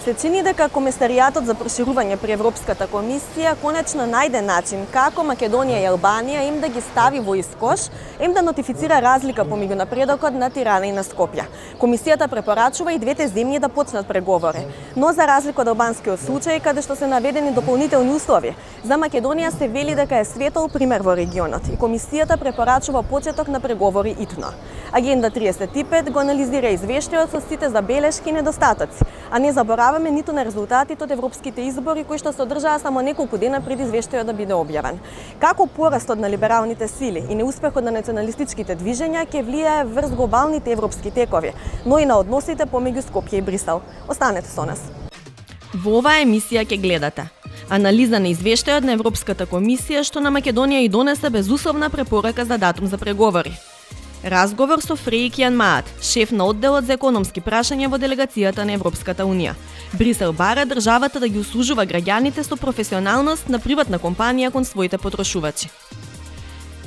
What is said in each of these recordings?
Се чини дека Комесаријатот за проширување при Европската комисија конечно најде начин како Македонија и Албанија им да ги стави во искош, им да нотифицира разлика помеѓу напредокот на Тирана и на Скопје. Комисијата препорачува и двете земји да почнат преговори, но за разлика од албанскиот случај каде што се наведени дополнителни услови, за Македонија се вели дека е светол пример во регионот и комисијата препорачува почеток на преговори итно. Агенда 35 го анализира извештајот со сите забелешки и недостатоци, а не забораваме ниту на резултатите од европските избори кои што се одржаа само неколку дена пред извештајот да биде објавен. Како порастот на либералните сили и неуспехот на националистичките движења ќе влијае врз глобалните европски текови, но и на односите помеѓу Скопје и Брисел. Останете со нас. Во оваа емисија ќе гледате анализа на извештајот на Европската комисија што на Македонија и донесе безусловна препорака за датум за преговори. Разговор со Фрејк Јан Маат, шеф на одделот за економски прашања во делегацијата на Европската унија. Брисел бара државата да ги услужува граѓаните со професионалност на приватна компанија кон своите потрошувачи.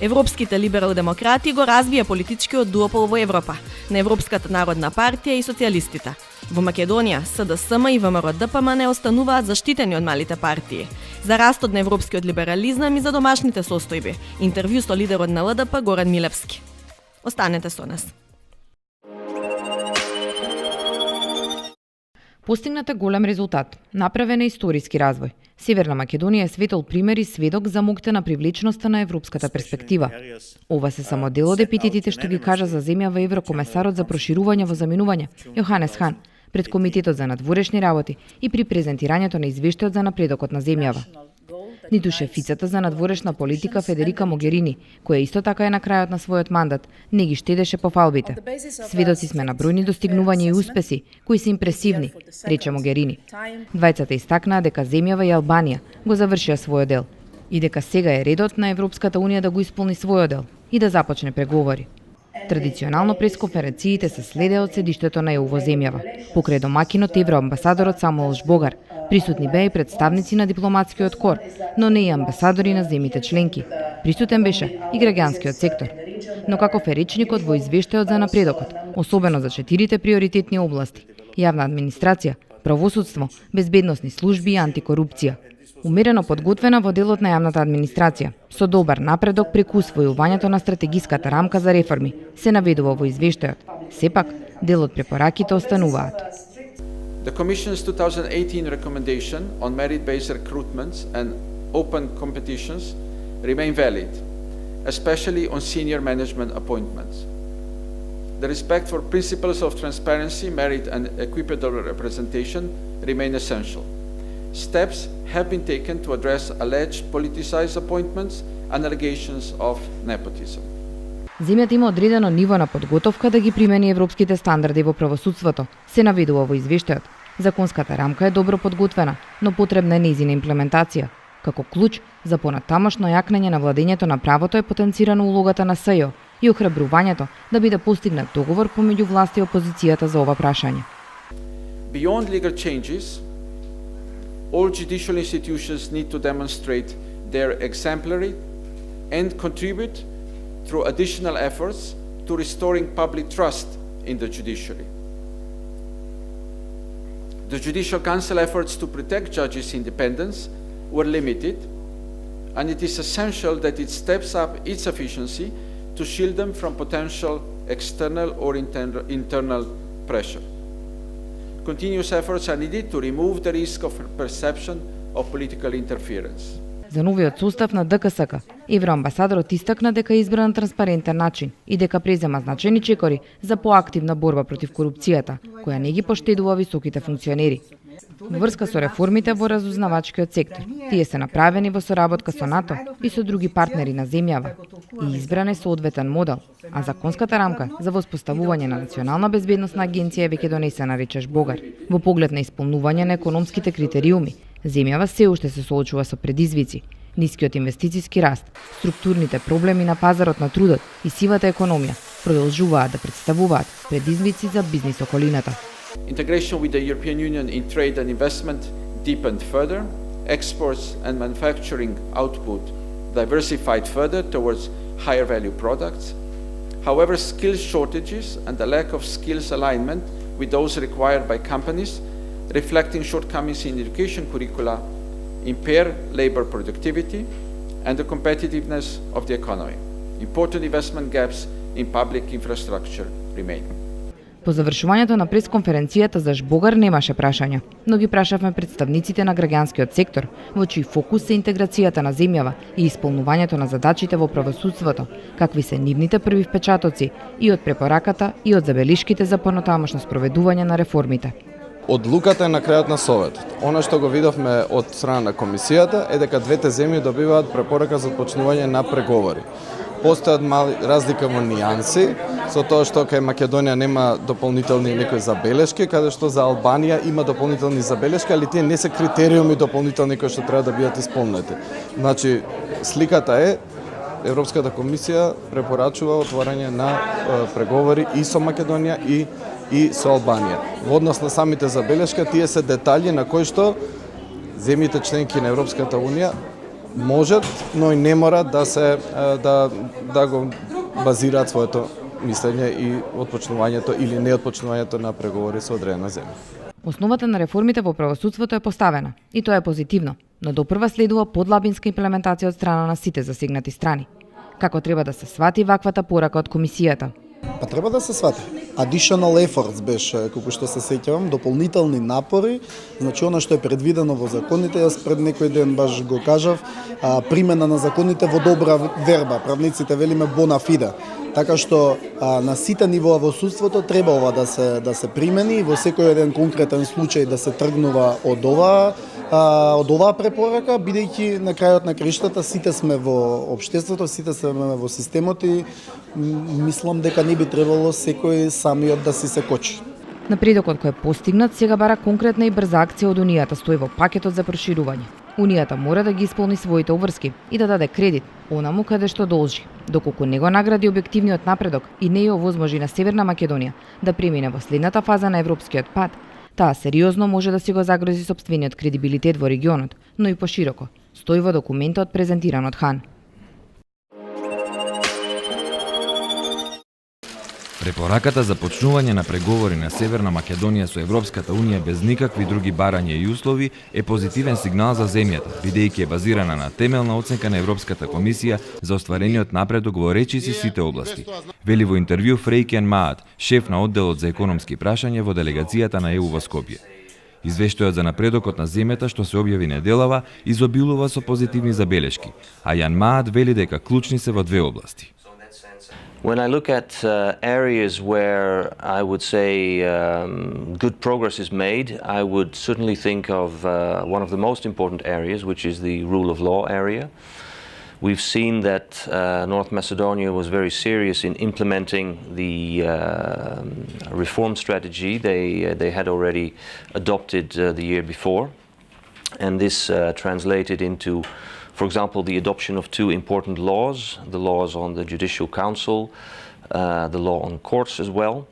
Европските либерал-демократи го развија политичкиот дуопол во Европа, на Европската народна партија и социјалистите. Во Македонија, СДСМ и ВМРО-ДПМН остануваат заштитени од малите партии. За растот на европскиот либерализам и за домашните состојби. Интервју со лидерот на ЛДП Горан Милевски. Останете со нас. Постигнат е голем резултат. Направен е историски развој. Северна Македонија е светол пример и сведок за моќта на привлечноста на европската перспектива. Ова се само дел од епитетите што ги кажа за земјава еврокомесарот за проширување во заминување, Јоханес Хан, пред Комитетот за надворешни работи и при презентирањето на извештајот за напредокот на земјава. Ниту шефицата за надворешна политика Федерика Могерини, која исто така е на крајот на својот мандат, не ги штедеше по фалбите. Сведоци сме на бројни достигнувања и успеси, кои се импресивни, рече Могерини. Двајцата истакнаа дека земјава и Албанија го завршија својот дел и дека сега е редот на Европската унија да го исполни својот дел и да започне преговори. Традиционално пресконференциите се следеа од седиштето на ЕУ во земјава. Покрај домакинот евроамбасадорот Самуел Жбогар, присутни беа и представници на дипломатскиот кор, но не и амбасадори на земјите членки. Присутен беше и граѓанскиот сектор. Но каков е речникот во извештајот за напредокот, особено за 4 приоритетни области: јавна администрација, правосудство, безбедносни служби и антикорупција. Умерено подготвена во делот на јавната администрација, со добар напредок преку усвојувањето на стратегиската рамка за реформи, се наведува во извештајот. Сепак, дел од препораките остануваат. The Commission's 2018 recommendation on merit-based recruitments and open competitions remain valid, especially on senior management appointments. The respect for principles of transparency, merit and equitable representation remain essential. Steps have been taken to address alleged politicized appointments and allegations of nepotism. Земјата има одредено ниво на подготовка да ги примени европските стандарди во правосудството, се наведува во извештајот. Законската рамка е добро подготвена, но потребна е нејзина имплементација. Како клуч за понатамошно јакнење на владењето на правото е потенцирана улогата на СЈО и охрабрувањето да биде постигнат договор помеѓу власт и опозицијата за ова прашање. Beyond legal changes, all judicial institutions need to demonstrate their exemplary and contribute through additional efforts to restoring public trust in the judiciary. The Judicial Council efforts to protect judges' independence were limited, and it is essential that it steps up its efficiency to shield them from potential external or internal pressure. Continuous efforts are needed to remove the risk of perception of political interference. За новиот состав на ДКСК, евроамбасадорот истакна дека е избран на транспарентен начин и дека презема значајни чекори за поактивна борба против корупцијата, која не ги поштедува високите функционери. Во врска со реформите во разузнавачкиот сектор, тие се направени во соработка со НАТО и со други партнери на земјава и избран е соодветен модел, а законската рамка за воспоставување на Национална безбедносна агенција веќе донесена, речеш Богар. Во поглед на исполнување на економските критериуми, земјава се уште се соочува со предизвици, нискиот инвестициски раст, структурните проблеми на пазарот на трудот и сивата економија продолжуваат да представуваат предизвици за бизнис околината. Integration with the European Union in trade and investment deepened further. Exports and manufacturing output diversified further towards higher value products. However, skills shortages and the lack of skills alignment with those required by companies, reflecting shortcomings in education curricula, impair labor productivity and the competitiveness of the economy. Important investment gaps in public infrastructure remain. По завршувањето на пресконференцијата за Жбогар немаше прашања, но ги прашавме представниците на граѓанскиот сектор, во чиј фокус се интеграцијата на земјава и исполнувањето на задачите во правосудството, какви се нивните први впечатоци и од препораката и од забелишките за понатамошно спроведување на реформите. Одлуката е на крајот на советот. Она што го видовме од страна на комисијата е дека двете земји добиваат препорака за почнување на преговори. Постојат мали разлика во нијанси, со тоа што кај Македонија нема дополнителни некои забелешки, каде што за Албанија има дополнителни забелешки, али тие не се критериуми дополнителни кои што треба да бидат исполнети. Значи, сликата е Европската комисија препорачува отворање на преговори и со Македонија и со Албанија. Во однос на самите забелешки, тие се детали на кои што земјите членки на Европската унија можат, но и не морат да го базираат своето мислење и отпочнувањето или неотпочнувањето на преговори со одредена земја. Основата на реформите во правосудството е поставена и тоа е позитивно, но допрва следува подлабинска имплементација од страна на сите засегнати страни. Како треба да се свати ваквата порака од комисијата? Па треба да се свати. Additional efforts беше, колку што се сеќавам, дополнителни напори, значи она што е предвидено во законите, јас пред некој ден баш го кажав, примена на законите во добра верба, правниците велиме bona fide. Така што на сите нивоа во судството треба ова да се примени и во секој еден конкретен случај да се тргнува од оваа препорака, бидејќи на крајот на криштата сите сме во општеството, сите сме во системот и мислам дека не би требало секој самиот да си се кочи. Напредокот кој е постигнат сега бара конкретна и брза акција од Унијата стои во пакетот за проширување. Унијата мора да ги исполни своите обврски и да даде кредит онаму каде што должи, доколку не го награди објективниот напредок и не ја овозможи на Северна Македонија да премине во следната фаза на европскиот пат, таа сериозно може да си го загрози сопствениот кредибилитет во регионот, но и пошироко, стои во документот презентиран од Хан. Препораката за почнување на преговори на Северна Македонија со Европската Унија без никакви други барања и услови е позитивен сигнал за земјата, бидејќи е базирана на темелна оценка на Европската комисија за остварениот напредок во речиси сите области. Вели во интервју Фрејкен Маат, шеф на одделот за економски прашања во делегацијата на ЕУ во Скопје. Извештајот за напредокот на земјата што се објави неделава изобилува со позитивни забелешки, а Јан Маат вели дека клучни се во две области. When I look at areas where I would say good progress is made, I would certainly think of one of the most important areas, which is the rule of law area. We've seen that North Macedonia was very serious in implementing the reform strategy they had already adopted the year before, and this translated into, for example, the adoption of two important laws, the laws on the Judicial Council, the law on courts as well.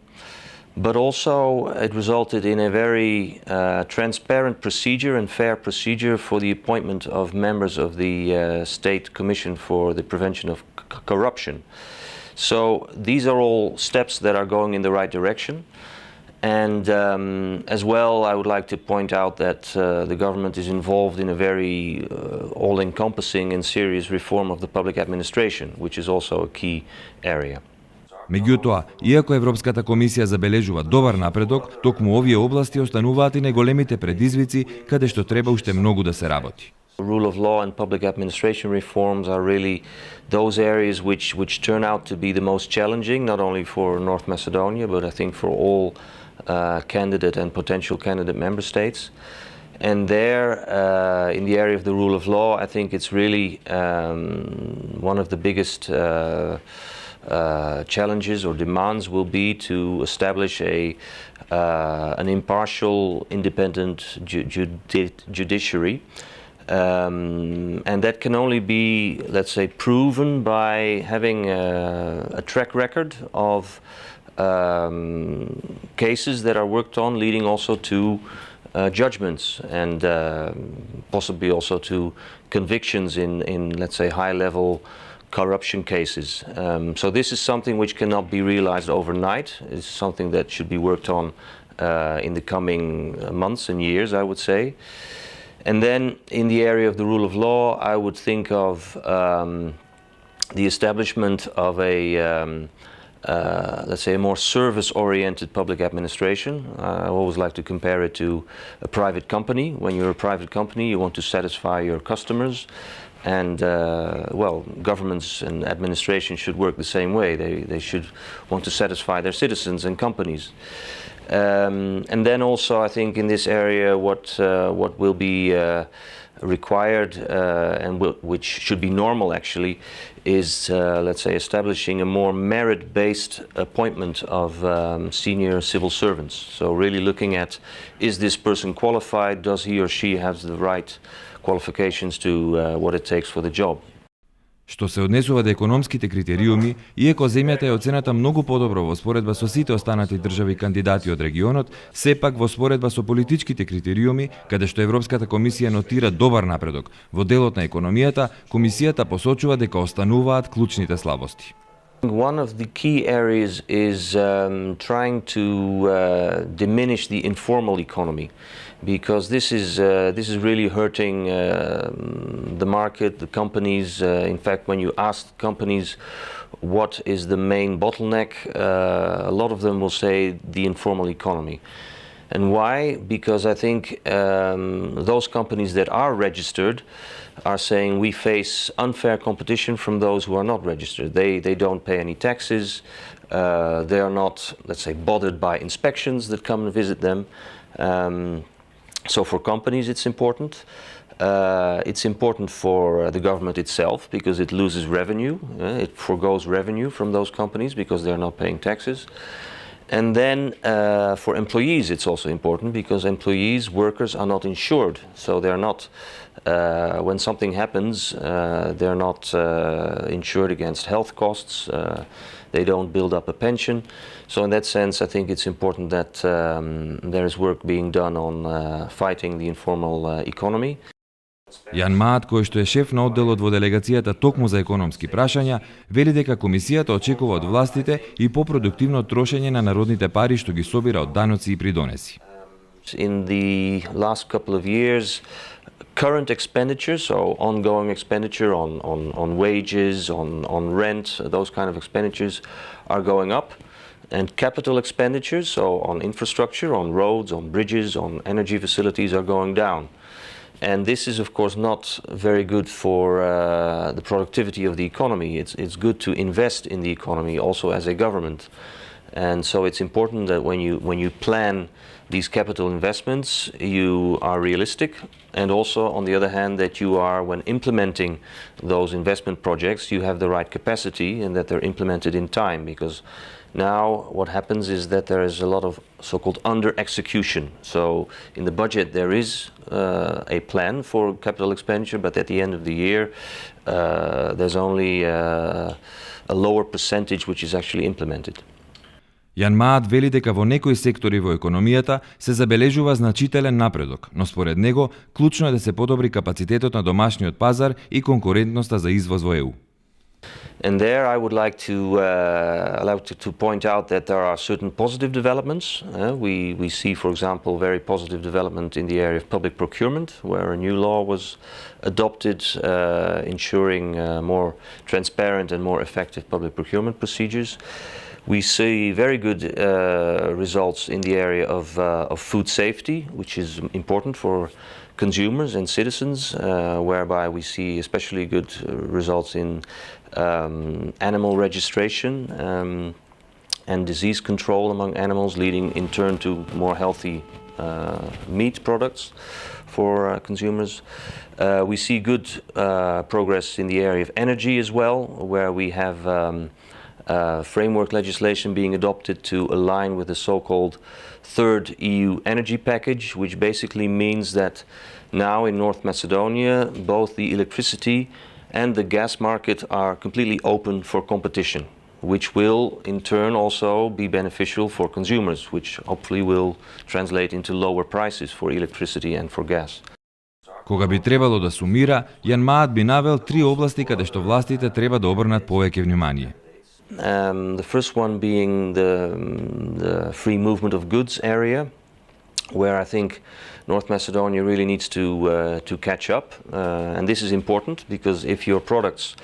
But also it resulted in a very transparent procedure and fair procedure for the appointment of members of the State Commission for the Prevention of Corruption. So these are all steps that are going in the right direction. And as well, I would like to point out that the government is involved in a very all-encompassing and serious reform of the public administration, which is also a key area. Меѓутоа, иако Европската комисија забележува добар напредок, токму овие области остануваат и најголемите предизвици каде што треба уште многу да се работи. Rule of law and public administration reforms are really those areas which turn out to be the most challenging, not only for North Macedonia, but I think for all candidate and potential candidate member states. And there, in the area of the rule of law, I think it's really one of the biggest challenges or demands will be to establish an impartial, independent judiciary. And that can only be, let's say, proven by having a track record of cases that are worked on, leading also to judgments and possibly also to convictions in let's say, high-level corruption cases. So this is something which cannot be realized overnight. It's something that should be worked on in the coming months and years, I would say. And then in the area of the rule of law, I would think of the establishment of a let's say, a more service-oriented public administration. I always like to compare it to a private company. When you're a private company, you want to satisfy your customers. And, well, governments and administration should work the same way. They should want to satisfy their citizens and companies. And then also, I think in this area, what will be required and which should be normal actually is, let's say, establishing a more merit-based appointment of senior civil servants. So really looking at, is this person qualified? Does he or she have the right qualifications to what it takes for the job? Што се однесува до економските критериуми, иако земјата е оцената многу подобро во споредба со сите останати држави кандидати од регионот, сепак во споредба со политичките критериуми, каде што Европската комисија нотира добар напредок во делот на економијата, комисијата посочува дека остануваат клучните слабости. One of the key areas is trying to diminish the informal economy, because this is really hurting the market, the companies. In fact, when you ask companies what is the main bottleneck, a lot of them will say the informal economy. And why? Because I think those companies that are registered are saying we face unfair competition from those who are not registered. They don't pay any taxes. They are not, let's say, bothered by inspections that come and visit them. So for companies it's important. It's important for the government itself because it loses revenue. It forgoes revenue from those companies because they're not paying taxes. And then for employees it's also important because employees, workers are not insured. So they're not, when something happens, they're not insured against health costs. They don't build up a pension. So in that sense, I think it's important that there is work being done on fighting the informal economy. Јан Маат, кој што е шеф на одделот во делегацијата токму за економски прашања, вели дека комисијата очекува од властите и попродуктивно трошење на народните пари што ги собира од даноци и придонеси. In the last couple of years, current expenditure, so ongoing expenditure on wages, on rent, those kind of expenditures are going up. And capital expenditures, so on infrastructure, on roads, on bridges, on energy facilities are going down. And this is, of course, not very good for the productivity of the economy. It's good to invest in the economy also as a government. And so it's important that when you plan these capital investments, you are realistic, and also, on the other hand, that you are, when implementing those investment projects, you have the right capacity and that they're implemented in time, because now what happens is that there is a lot of so-called under-execution. So in the budget there is a plan for capital expenditure, but at the end of the year there's only a lower percentage which is actually implemented. Јан Маат вели дека во некои сектори во економијата се забележува значителен напредок, но според него клучно е да се подобри капацитетот на домашниот пазар и конкурентноста за извоз во ЕУ. And there I would like to point out that there are certain positive developments. We see, for example, very positive development in the area of public procurement, where a new law was adopted ensuring more transparent and more effective public procurement procedures. We see very good results in the area of food safety, which is important for consumers and citizens, whereby we see especially good results in animal registration and disease control among animals, leading in turn to more healthy meat products for consumers. We see good progress in the area of energy as well, where we have framework legislation being adopted to align with the so-called third EU energy package, which basically means that now in North Macedonia, both the electricity and the gas market are completely open for competition, which will in turn also be beneficial for consumers, which hopefully will translate into lower prices for electricity and for gas. Кога би требало да сумира, Јан Маат би навел 3 области каде што властите треба да обрнат повеќе внимание. The first one being the free movement of goods area, where I think North Macedonia really needs to catch up, and this is important because if your products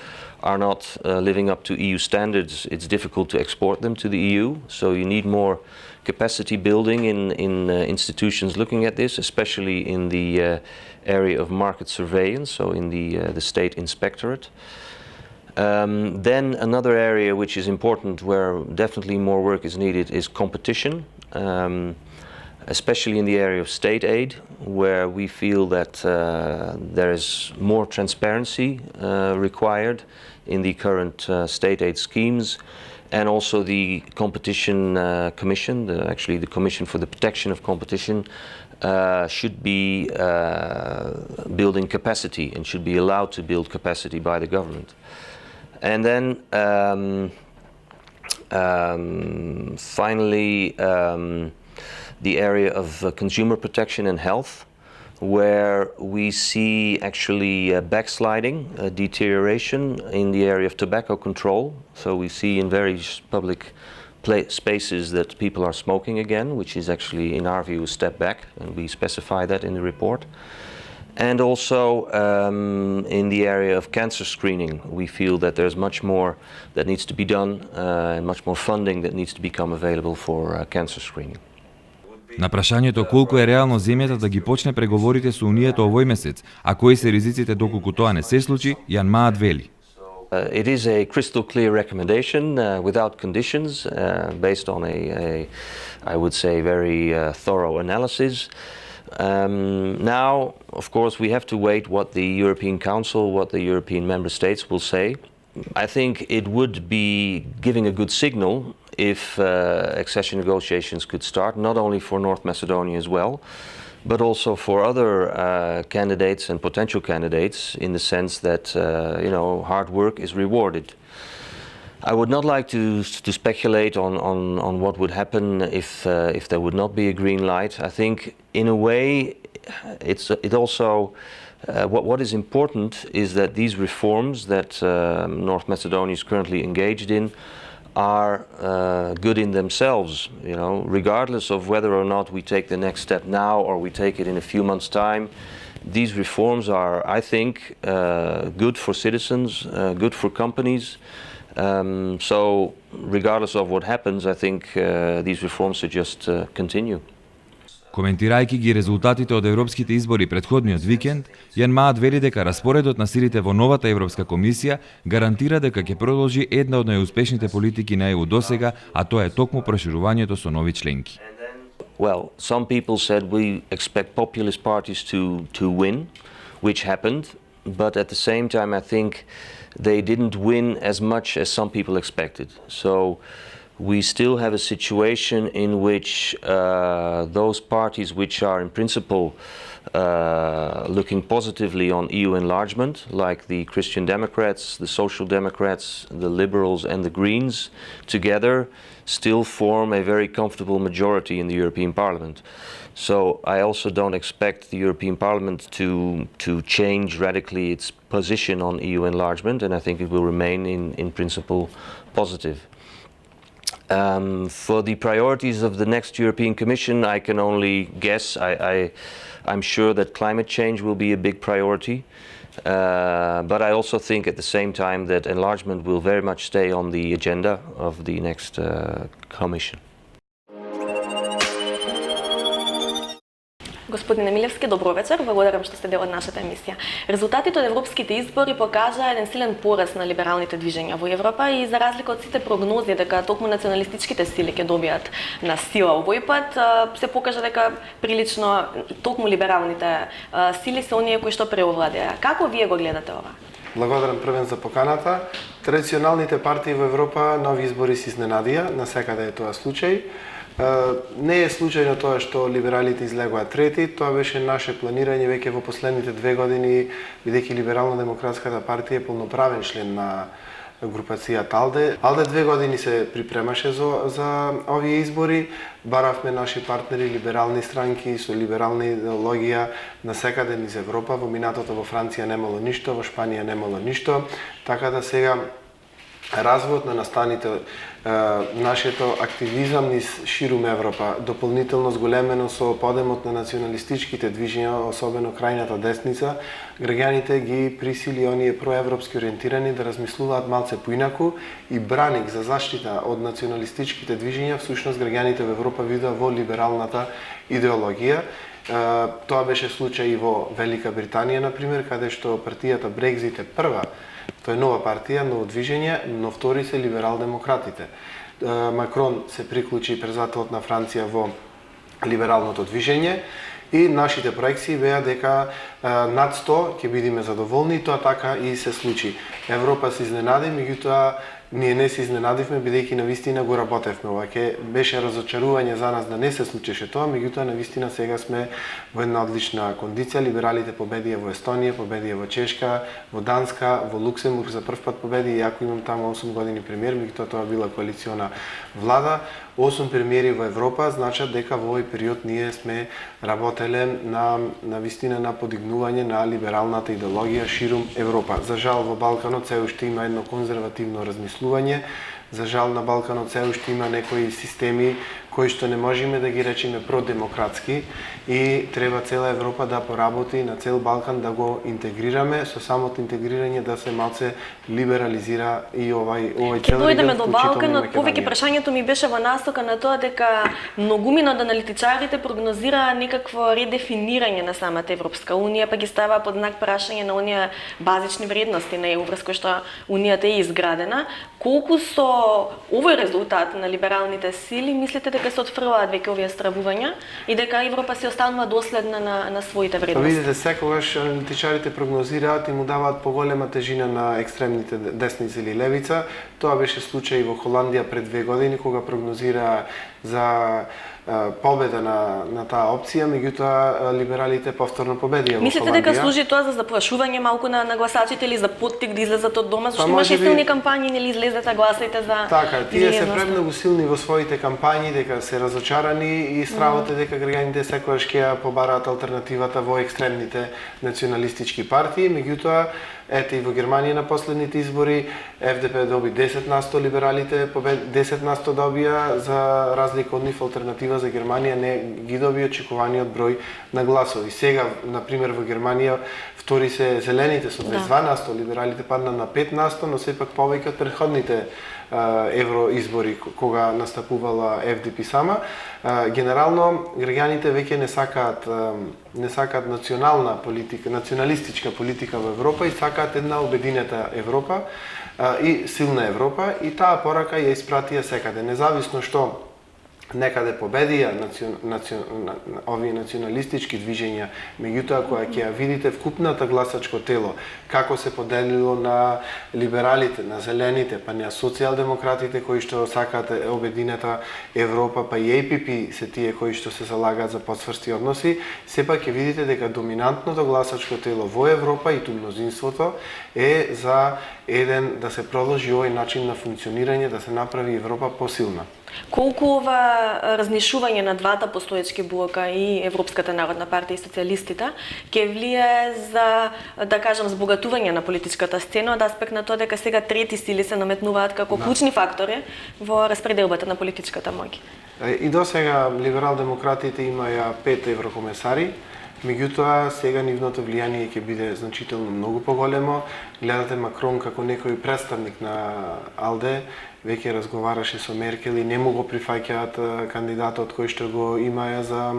are not living up to EU standards, it's difficult to export them to the EU. So you need more capacity building in institutions looking at this, especially in the area of market surveillance, so in the state inspectorate. Then another area which is important, where definitely more work is needed, is competition, especially in the area of state aid, where we feel that there is more transparency required in the current state aid schemes, and also the Competition Commission, actually the Commission for the Protection of Competition, should be building capacity and should be allowed to build capacity by the government. And then finally, the area of consumer protection and health, where we see actually backsliding, deterioration in the area of tobacco control. So we see in various public spaces that people are smoking again, which is actually, in our view, a step back, and we specify that in the report. And also in the area of cancer screening, we feel that there's much more that needs to be done and much more funding that needs to become available for cancer screening. На прашањето колку е реално земјата да ги почне преговорите со Унијата овој месец, а кои се ризиците доколку тоа не се случи, Јан Маат вели. It is a crystal clear recommendation without conditions, based on I would say, very thorough analysis. Now, of course, we have to wait what the European Council, what the European member states will say. I think it would be giving a good signal if accession negotiations could start, not only for North Macedonia as well, but also for other candidates and potential candidates, in the sense that hard work is rewarded. I would not like to speculate on what would happen if there would not be a green light. I think, in a way, what is important is that these reforms that North Macedonia is currently engaged in are good in themselves. Regardless of whether or not we take the next step now or we take it in a few months' time, these reforms are, I think, good for citizens, good for companies. So, regardless of what happens, I think these reforms should just continue. Коментирајќи ги резултатите од европските избори претходниот викенд, Јан Маат вели дека распоредот на силите во новата Европска комисија гарантира дека ќе продолжи една од најуспешните политики на ЕУ досега, а тоа е токму проширувањето со нови членки. Well, some people said we expect populist parties to win, which happened, but at the same time I think they didn't win as much as some people expected. So we still have a situation in which those parties which are in principle looking positively on EU enlargement, like the Christian Democrats, the Social Democrats, the Liberals and the Greens, together still form a very comfortable majority in the European Parliament. So I also don't expect the European Parliament to change radically its position on EU enlargement, and I think it will remain in principle positive. For the priorities of the next European Commission, I can only guess. I'm sure that climate change will be a big priority, but I also think at the same time that enlargement will very much stay on the agenda of the next Commission. Господин Емилевски, добро вечер. Благодарам што сте дел од нашата емисија. Резултатите од европските избори покажаа еден силен пораст на либералните движења во Европа и за разлика од сите прогнози дека токму националистичките сили ќе добијат на сила овој пат, се покажа дека прилично токму либералните сили се оние кои што преовладеа. Како вие го гледате ова? Благодарам првен за поканата. Традиционалните партии во Европа нови избори се изненадија, насекаде е тоа случај. Не е случајно тоа што либералите излегоа трети, тоа беше наше планирање веќе во последните 2 години, бидејќи Либерално-демократската партија е полноправен член на групацијата АЛДЕ. АЛДЕ 2 години се припремаше за овие избори, баравме наши партнери, либерални странки со либерална идеологија насекаде низ Европа. Во минатото во Франција немало ништо, во Шпанија немало ништо, така да сега развојот на настаните, нашето активизам низ ширум Европа, дополнително зголемено со подемот на националистичките движења, особено крајната десница, граѓаните ги присили оние проевропски ориентирани да размислуваат малце поинаку и браник за заштита од националистичките движења, всушност граѓаните во Европа видоа во либералната идеологија. Тоа беше случај и во Велика Британија, например, каде што партијата Брекзит е прва. Тоа е нова партија, ново движење, но втори се либерал-демократите. Макрон се приклучи презателот на Франција во либералното движење и нашите проекции беа дека над 100 ќе бидеме задоволни и тоа така и се случи. Европа се изненади, меѓутоа ние не се изненадивме, бидејќи навистина го работевме. Ова ќе беше разочарување за нас да не се случеше тоа, меѓутоа навистина сега сме во една одлична кондиција. Либералите победија во Естонија, победија во Чешка, во Данска, во Луксембург за прв пат победи, иако имам таму 8 години премиер, меѓутоа тоа била коалициона влада. 8 премиери во Европа значат дека во овој период ние сме работеле на вистина на подигнување на либералната идеологија ширум Европа. За жал во Балканот се уште има едно конзервативно размислување. За жал на Балканот се уште има некои системи кои што не можеме да ги речеме продемократски и треба цела Европа да поработи на цел Балкан да го интегрираме, со самото интегрирање да се малце либерализира и овој цел регион. Дојдеме до Балканот, повеќе прашањето ми беше во насока на тоа дека многумина од аналитичарите прогнозираа некакво редефинирање на самата Европска унија, па ги ставаа под знак прашање на оние базични вредности на ЕУ врз кои што унијата е изградена. Колку со овој резултат на либералните сили мислите дека се отфрлаат веќе овие стравувања и дека Европа се останува доследна на своите вредности? Видите, секогаш аналитичарите прогнозираат и му даваат поголема тежина на екстремните десница или левица. Тоа беше случај во Холандија пред 2 години, кога прогнозираа за победа на таа опција, меѓутоа либералите повторно победија во Холандија. Мислите дека служи тоа за заплашување малку на гласачите или за поттик да излезат од дома, зашто имаше силни кампањи, нели излезете, гласајте за. Така, тие се премногу силни во своите кампањи, дека се разочарани и стравот е дека граѓаните секогаш ќе ја побараат алтернативата во екстремните националистички партии, меѓутоа ете и во Германија на последните избори ФДП доби 10%, либералите 10% добија, за разлика од нив алтернатива за Германија не ги доби очекуваниот број на гласови. Сега, например, во Германија втори се зелените со 22%, либералите падна на 5%, но сепак повеќе од претходните евроизбори кога настапувала ФДП сама. Генерално граѓаните веќе не сакаат национална политика, националистичка политика во Европа и сакаат една обединета Европа и силна Европа и таа порака ја испратија секаде, независно што некаде победија овие националистички движења, меѓутоа кога ќе ја видите вкупната гласачко тело, како се поделило на либералите, на зелените, па на социјалдемократите кои што сакаат обединета Европа, па и ЕПП се тие кои што се залагаат за потврсти односи, сепак ќе видите дека доминантното гласачко тело во Европа и ту мнозинството е за еден да се продолжи овој начин на функционирање, да се направи Европа посилна. Колку ова разнишување на двата постоечки блока и Европската народна партија и социјалистите ќе влие за, да кажам, збогатување на политичката сцена од аспект на тоа дека сега трети сили се наметнуваат како клучни фактори во распределбата на политичката моќ? И до сега либерал-демократите имаја 5 еврокомесари, меѓутоа сега нивното влијание ќе биде значително многу поголемо. гледате Макрон како некој представник на АЛДЕ, веќе разговараше со Меркел и не му го прифаќаат кандидатот кој што го имаја за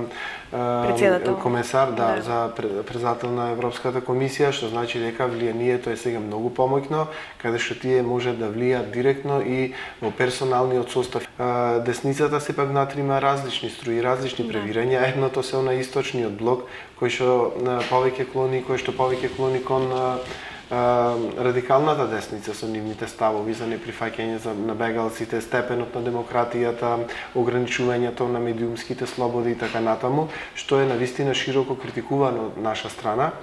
комесар, за председател на Европската комисија, што значи дека влијанието е сега многу помоќно, каде што тие може да влијаат директно и во персоналниот состав. Десницата сепак внатре има различни струи, различни превирања. Едното се на источниот блок, кој што повеќе клони кон радикалната десница со нивните ставови за неприфаќање на бегалците, степенот на демократијата, ограничувањето на медиумските слободи и така натаму, што е навистина широко критикувано од наша страна.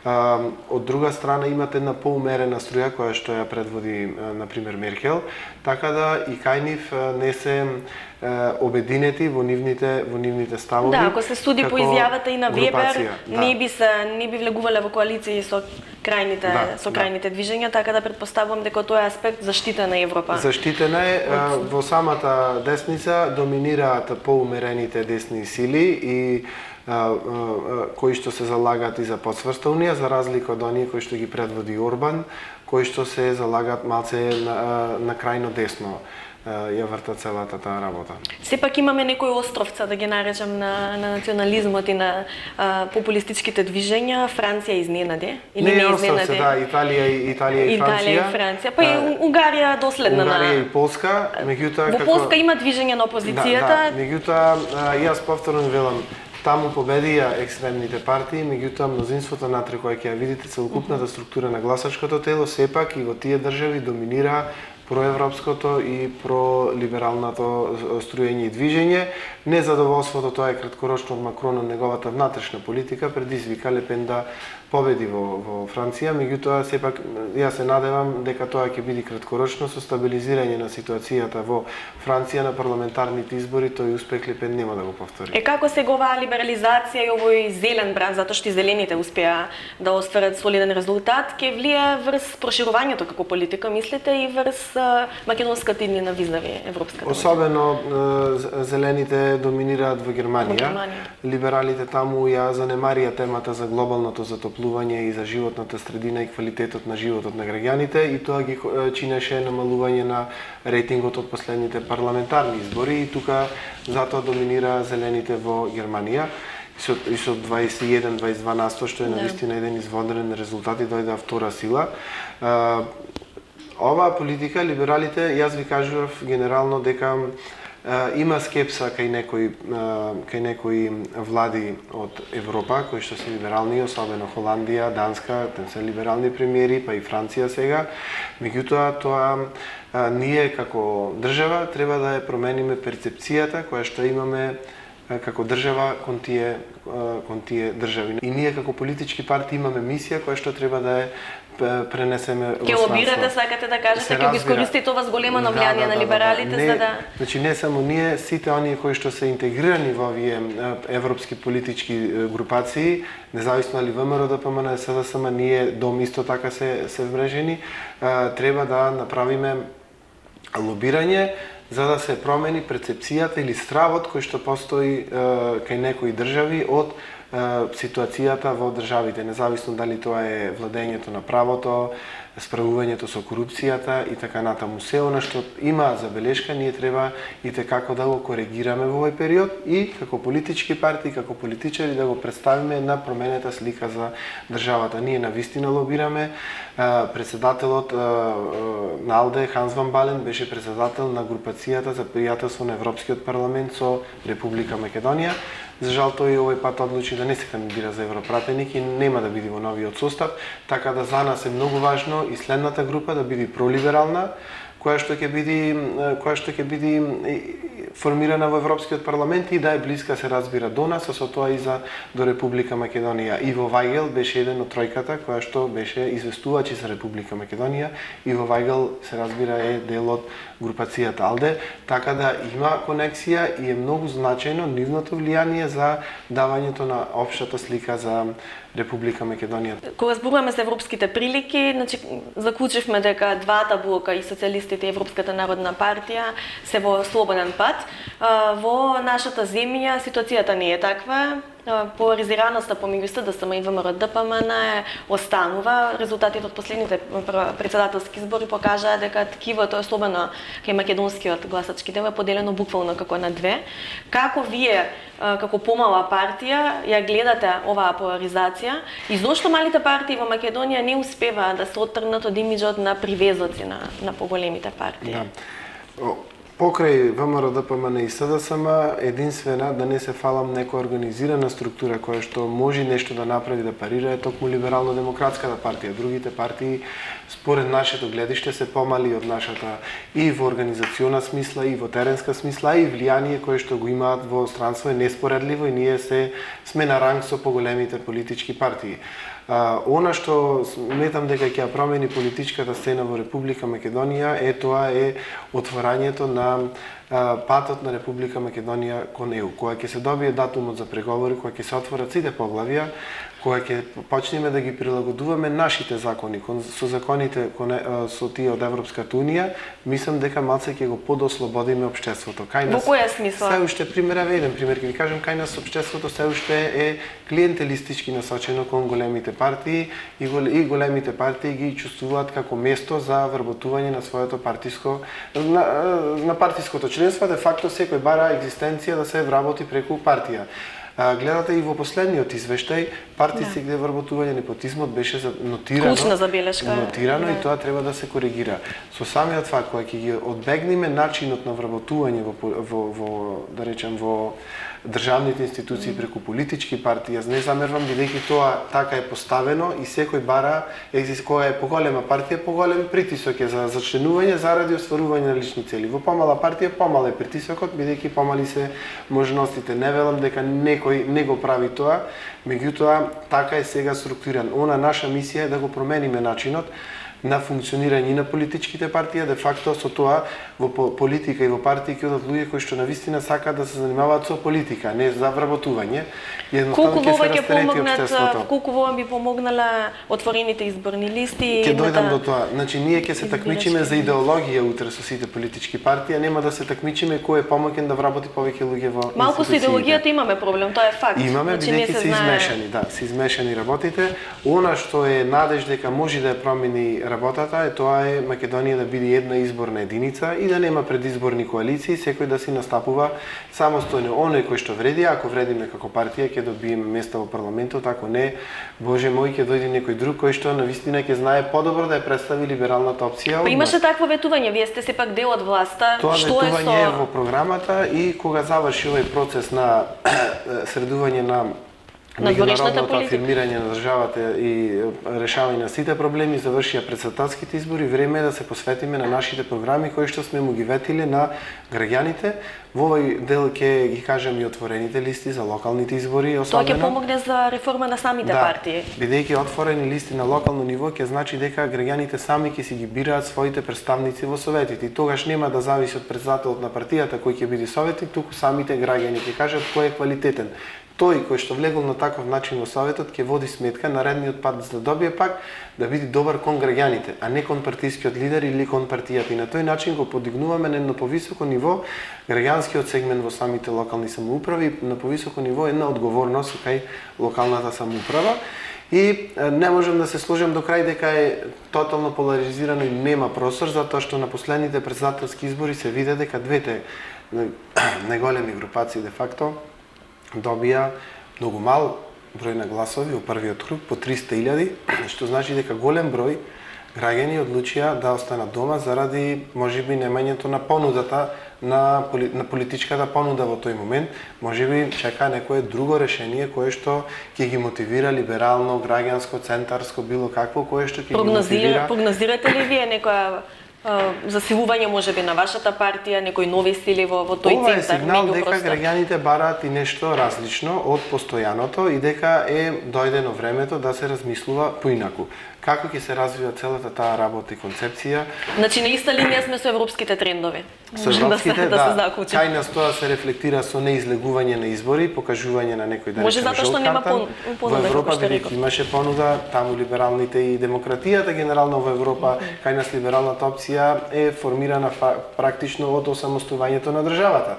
Од друга страна имате една поумерена струја која што ја предводи например Меркел, така да и кај нив не се обединети во нивните ставови. Да, ако се суди по изјавата и на Вебер, не би влегувале во коалиции со крајните движења, така да претпоставувам дека тоа е аспект заштитена Европа. Заштитена е во самата десница, доминираат поумерените десни сили и кои што се залагаат и за подсврста унија, за разлика од оние кои што ги предводи Орбан, кои што се залагаат малце на крајно десно ја вртат целата таа работа. Сепак имаме некои островца, да ги наречам, на национализмот и на популистичките движења. Франција изненади или не изненади? Да, Италија и Франција. Па и Унгарија доследна на... Унгарија и Полска, меѓутоа во Полска има движење на опозицијата. Меѓутоа јас повторно велам, таму победија екстремните партии, меѓутоа мнозинството натре кое ќе ја видите целокупната структура на гласачкото тело, сепак и во тие држави доминира проевропското и пролибералното струење и движење. Незадоволството тоа е краткорочно од Макрон на неговата внатрешна политика, предизвика Лепен да победи во Франција, меѓутоа сепак јас се надевам дека тоа ќе биде краткорочно со стабилизирање на ситуацијата во Франција на парламентарните избори, тој успех Лепен нема да го повтори. Како сега оваа либерализација и овој зелен бран, затоа што и зелените успеа да остварат солиден резултат, ќе влие врз проширувањето како политика, мислите, и врз македонската иднина визави Европската унија? Особено зелените доминираат во Германија. Либералите таму ја занемарија темата за глобалното затоплување и за животната средина и квалитетот на животот на граѓаните, и тоа ги чинеше намалување на рейтингот од последните парламентарни избори, и тука затоа доминира зелените во Германија. И со 21-22%, што е навистина еден извонреден резултат и дојде втора сила. Оваа политика, либералите, јас ви кажував генерално дека има скепса кај некои влади од Европа, кои што се либерални, особено Холандија, Данска, тем се либерални премиери, па и Франција сега. Меѓутоа, тоа ние како држава треба да ја промениме перцепцијата која што имаме како држава кон тие држави. И ние како политички партии имаме мисија која што треба да ја пренесеме во странство. Ке лобирате, сакате да кажете, ќе го искористите ова зголемено влијание на либералите за да... Значи не само ние, сите оние кои што се интегрирани во овие европски политички групации, независно дали ВМРО, ДПМН, СДСМ, ние дом исто така се вмрежени, треба да направиме лобирање за да се промени перцепцијата или стравот кој што постои кај некои држави од ситуацијата во државите, независно дали тоа е владењето на правото, справувањето со корупцијата и така натаму. Се она што има забелешка, ние треба и како да го коригираме во овој период и како политички партии, како политичари да го представиме на променета слика за државата. Ние навистина лобираме. Председателот на АЛДЕ, Ханс Ван Бален, беше председател на групацијата за пријателство на Европскиот парламент со Република Македонија. За жал тој овој пат одлучи да не се кандидира за европратеник и нема да биде во новиот состав, така да за нас е многу важно и следната група да биде пролиберална, која што ќе биде формирана во Европскиот парламент и да е блиска, се разбира, до нас, а со тоа и до Република Македонија. Иво Вајгел беше еден од тројката која што беше известувач за Република Македонија. Иво Вајгел, се разбира, е дел од групацијата АЛДЕ, така да има конексија и е многу значајно нивното влијание за давањето на општата слика за Република Македонија. Кога зборуваме за европските прилики, значи заклучивме дека двата блока, и социјалистите и Европската народна партија, се во слободен пат. Во нашата земја ситуацијата не е таква. поларизираноста помеѓу СДСМ и ВМРО ДПМН останува. Резултатите од последните председателски избори покажаа дека ткивото, особено кај македонскиот гласачки дел, е поделено буквално како на две. Како вие, како помала партија, ја гледате оваа поларизација и зошто малите партии во Македонија не успеваат да се оттргнат од имиџот на привезоци на поголемите партии? Да. Покрај ВМРО ДПМН и СДСМ, единствена, да не се фалам, некоја организирана структура која што може нешто да направи, да парира, е токму Либерално-демократската партија. Другите партии, според нашето гледиште, се помали од нашата и во организациона смисла, и во теренска смисла, и влијание кое што го имаат во странство е неспоредливо и ние сме на ранг со поголемите политички партии. Она што сметам дека ќе ја промени политичката сцена во Република Македонија е отворањето на патот на Република Македонија кон ЕУ, која ќе се добие датумот за преговори, која ќе се отворат сите поглавја, која ќе почнеме да ги прилагодуваме нашите закони со законите со тие од Европската унија, мислам дека малце ќе го подослободиме општеството. Во која смисла? Се уште еден пример ќе ви кажем, кај нас општеството се уште е клиентелистички насочено кон големите партии и големите партии ги чувствуваат како место за вработување на своето партиско на партиското членство, де факто секој бара екзистенција да се вработи преку партија. Гледате и во последниот извештај, партиите где вработување непотизмот беше нотирано. Клучна забелешка. Нотирано и тоа треба да се коригира. Со самиот факт кога ќе ги одбегнеме начинот на вработување во да речем во државните институции преку политички партии, јас не замервам бидејќи тоа така е поставено и секој бара која е поголема партија, поголем притисок е за членување заради остварување на лични цели. Во помала партија помал е притисокот бидејќи помали се можностите. Не велам дека некој не го прави тоа, меѓутоа така е сега структуриран. Она наша мисија е да го промениме начинот на функционирање на политичките партии, де факто со тоа во политика и во партии ќе одат луѓе кои што навистина сакаат да се занимаваат со политика, не за вработување. Колку во би помогнала отворените изборни листи? Ќе дојдам до тоа. Значи ние ќе се такмичиме за идеологија утре со сите политички партии, нема да се такмичиме кој е помоќен да вработи повеќе луѓе во институциите. Малку со идеологијата имаме проблем, тоа е факт. Имаме, бидејќи се измешани, се измешани работите. Она што е надеж дека може да ја промени работата тоа е Македонија да биде една изборна единица и да нема предизборни коалиции, секој да си настапува самостојно. Оној кој што вреди, ако вредиме како партија ќе добиеме место во парламентот, ако не, Боже мој, ќе дојде некој друг кој што навистина ќе знае подобро да ја представи либералната опција. Па имаше такво ветување, вие сте сепак дел од власта. Тоа ветување е во програмата и кога заврши овој процес на средување на меѓународното афирмирање на државата и решавање на сите проблеми, завршија претседателските избори, време е да се посветиме на нашите програми кои што сме му ги ветиле на граѓаните. Во овој дел ќе ги кажам и отворените листи за локалните избори, особено. Тоа ќе помогне за реформа на самите партии. Бидејќи отворени листи на локално ниво ќе значи дека граѓаните сами ќе си ги бираат своите представници во советите. И тогаш нема да зависи од претседателот на партијата кој ќе биде советник, туку самите граѓани ќе кажат кој е квалитетен. Тој кој што влегол на таков начин во советот ќе води сметка наредниот пат за да добие пак да биде добар кон граѓаните, а не кон партискиот лидер или кон партијата. И на тој начин го подигнуваме на едно повисоко ниво граѓанскиот сегмент во самите локални самоуправи, на повисоко ниво една одговорност кај локалната самоуправа. И не можам да се сложам до крај дека е тотално поларизирано и нема простор, затоа што на последните претседателски избори се виде дека двете најголеми групации де факто добија многу мал број на гласови во првиот круг, по 300.000, што значи дека голем број граѓани одлучија да останат дома заради можеби немањето на понудата на политичката понуда во тој момент. Можеби чека некое друго решение кое што ќе ги мотивира либерално, граѓанско, центарско, било какво, кое што ќе ги мотивира. Прогнозирате ли вие некоја засилување можеби на вашата партија, некои нови сили во тој центар? Ова е сигнал дека граѓаните бараат и нешто различно од постојаното и дека е дојдено времето да се размислува поинаку. Како ќе се развива целата таа работа и концепција? Значи на иста линија сме со европските трендови. Со европските, да. Се Кај нас тоа се рефлектира со неизлегување на избори, покажување на некој да може затоа што нема понуда. Во Европа бидејќи имаше понуда, таму либералните и демократијата генерално во Европа, кај нас либералната опција е формирана практично од осамостувањето на државата.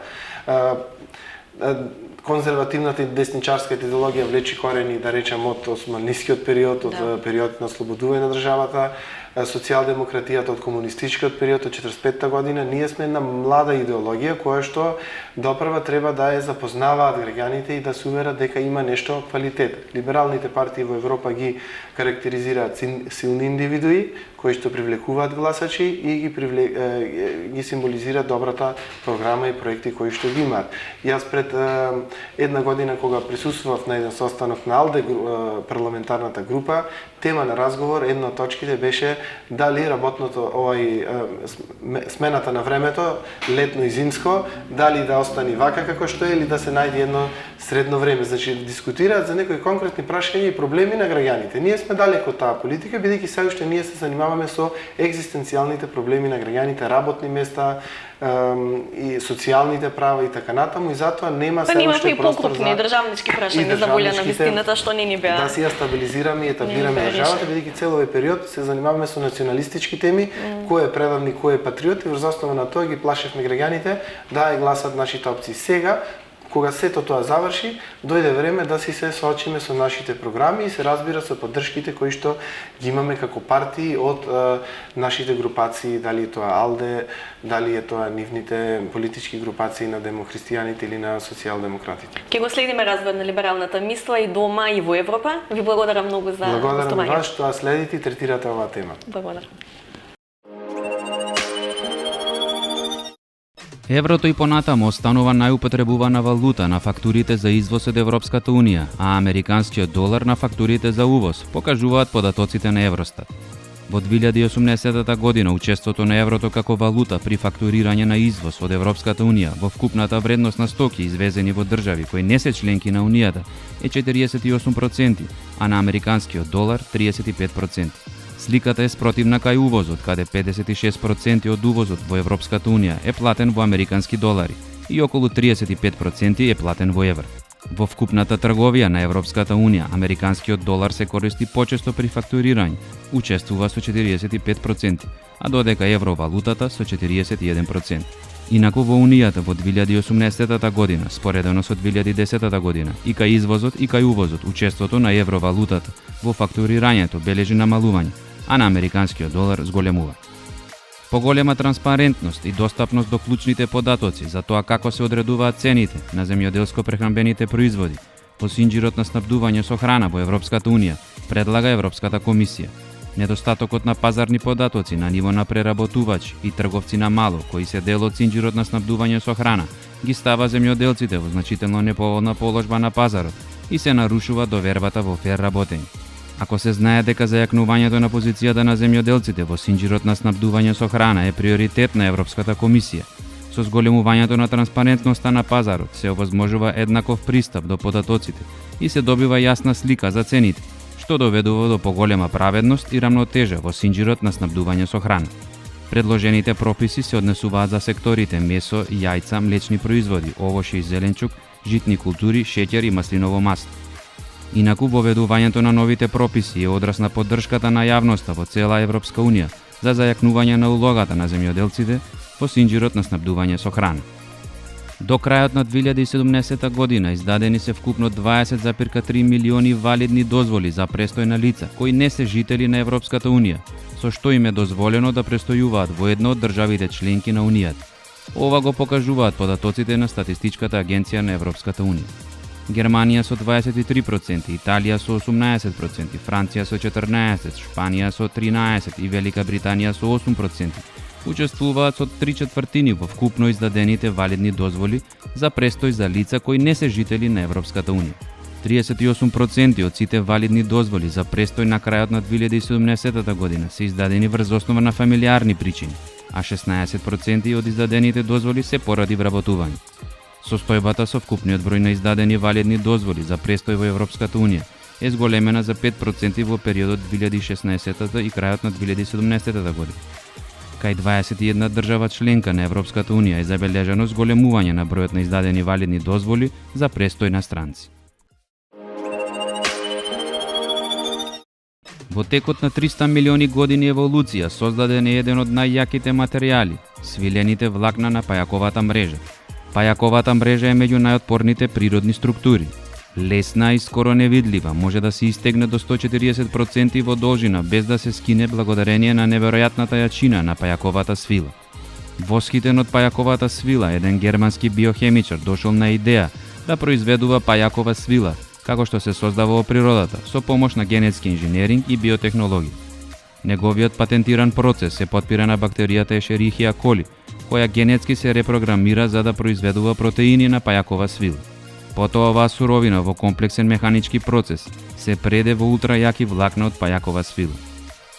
конзервативната и десничарската идеологија влечи корени, да речем, од османлискиот период, од периодот на ослободување на државата, социјалдемократијата од комунистичкиот период од 45-та година. Ние сме една млада идеологија која што допрва треба да ја запознаваат граѓаните и да се уверат дека има нешто квалитет. Либералните партии во Европа ги карактеризираат силни индивидуи кои што привлекуваат гласачи и ги символизираат добрата програма и проекти кои што ги имаат. Јас пред една година кога присуствував на еден состанок на АЛДЕ парламентарната група, тема на разговор, една од точките беше дали работното смената на времето, летно и зимско, дали да остане вака како што е или да се најде едно средно време. Значи дискутираат за некои конкретни прашања и проблеми на граѓаните. Ние сме далеко од таа политика, бидејќи се уште ние се занимаваме со екзистенцијалните проблеми на граѓаните, работни места, и социјалните права и така натаму, и затоа нема се уште простор за државнички прашања за волја на вистината што не ни беа. Да си ја стабилизираме и етаблираме државата, бидејќи цел овој период се занимаваме со националистички теми, кој е предавник, кој е патриот, и врз основа на тоа ги плашевме граѓаните да ја гласат нашите опции. Сега, кога сето тоа заврши, дојде време да си се соочиме со нашите програми и се разбира со поддршките кои што ги имаме како партии од нашите групации, дали е тоа АЛДЕ, дали е тоа нивните политички групации на демохристијаните или на социјалдемократите. Ке го следиме развојот на либералната мисла и дома и во Европа. Ви благодарам многу за гостување. Благодарам вас што следите и третирате оваа тема. Благодарам. Еврото и понатаму останува најупотребувана валута на фактурите за извоз од Европската Унија, а американскиот долар на фактурите за увоз, покажуваат податоците на Евростат. Во 2018 година учеството на еврото како валута при фактурирање на извоз од Европската Унија во вкупната вредност на стоки извезени во држави кои не се членки на Унијата е 48%, а на американскиот долар 35%. Сликата е спротивна кај увозот, каде 56% од увозот во Европската Унија е платен во американски долари и околу 35% е платен во евро. Во вкупната трговија на Европската Унија, американскиот долар се користи почесто при фактурирање, учествува со 45%, а додека евровалутата со 41%. Инаку во Унијата во 2018 година, споредено со 2010 година, и кај извозот и кај увозот, учеството на евровалутата во фактурирањето бележи намалување, а на американскиот долар зголемува. Поголема транспарентност и достапност до клучните податоци за тоа како се одредуваат цените на земјоделско-прехранбените производи по синџирот на снабдување со храна во Европската Унија, предлага Европската комисија. Недостатокот на пазарни податоци на ниво на преработувачи и трговци на мало, кои се дел од синџирот на снабдување со храна, ги става земјоделците во значително неповолна положба на пазарот и се нарушува довербата во фер работење. Ако се знае дека зајакнувањето на позицијата на земјоделците во синџирот на снабдување со храна е приоритет на Европската комисија, со зголемувањето на транспарентноста на пазарот се овозможува еднаков пристап до податоците и се добива јасна слика за цените, што доведува до поголема праведност и рамнотежа во синџирот на снабдување со храна. Предложените прописи се однесуваат за секторите месо, јајца, млечни производи, овошје и зеленчук, житни култури, шеќер и маслиново масло. Инаку воведувањето на новите прописи е одраз на поддршката на јавноста во цела Европска Унија за зајакнување на улогата на земјоделците во синџирот на снабдување со храна. До крајот на 2017 година издадени се вкупно 20,3 милиони валидни дозволи за престој на лица кои не се жители на Европската Унија, со што им е дозволено да престојуваат во една од државите членки на Унијата. Ова го покажуваат податоците на Статистичката агенција на Европската Унија. Германија со 23%, Италија со 18%, Франција со 14%, Шпанија со 13% и Велика Британија со 8%. Учествуваат со 3/4 во вкупно издадените валидни дозволи за престој за лица кои не се жители на Европската Унија. 38% од сите валидни дозволи за престој на крајот на 2017 година се издадени врз основа на фамилиарни причини, а 16% од издадените дозволи се поради вработување. Состојбата со вкупниот број на издадени валидни дозволи за престој во Европската Унија е зголемена за 5% во периодот 2016 и крајот на 2017 година. Кај 21 држава членка на Европската Унија е забележано зголемување на бројот на издадени валидни дозволи за престој на странци. Во текот на 300 милиони години еволуција создаден е еден од најјаките материјали – свилените влакна на пајаковата мрежа. Пајаковата мрежа е меѓу најотпорните природни структури. Лесна и скоро невидлива, може да се истегне до 140% во должина без да се скине благодарение на неверојатната јачина на пајаковата свила. Восхитен од пајаковата свила, еден германски биохемичар дошол на идеја да произведува пајакова свила, како што се создава во природата, со помош на генетски инженеринг и биотехнологија. Неговиот патентиран процес се потпира на бактеријата Escherichia coli, која генетски се репрограмира за да произведува протеини на пајакова свила. Потоа оваа суровина во комплексен механички процес се преде во ултрајаки влакна од пајакова свила.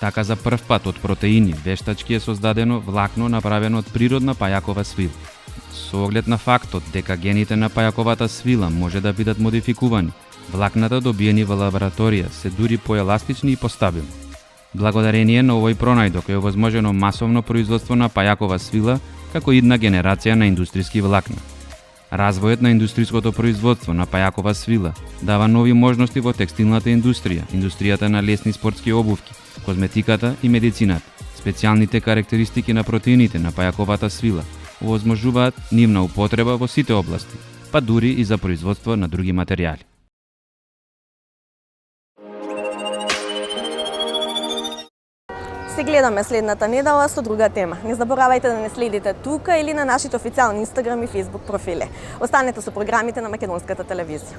Така за прв пат од протеини вештачки е создадено влакно направено од природна пајакова свила. Со оглед на фактот дека гените на пајаковата свила може да бидат модификувани, влакната добиени во лабораторија се дури поеластични и постабилни. Благодарение на овој пронајдок е овозможено масовно производство на пајакова свила како идна генерација на индустријски влакна. Развојот на индустријското производство на пајакова свила дава нови можности во текстилната индустрија, индустријата на лесни спортски обувки, козметиката и медицината. Специјалните карактеристики на протеините на пајаковата свила овозможуваат нивна употреба во сите области, па дури и за производство на други материјали. Се гледаме следната недела со друга тема. Не заборавајте да не следите тука или на нашите официјални Инстаграм и Фейсбук профили. Останете со програмите на Македонската телевизија.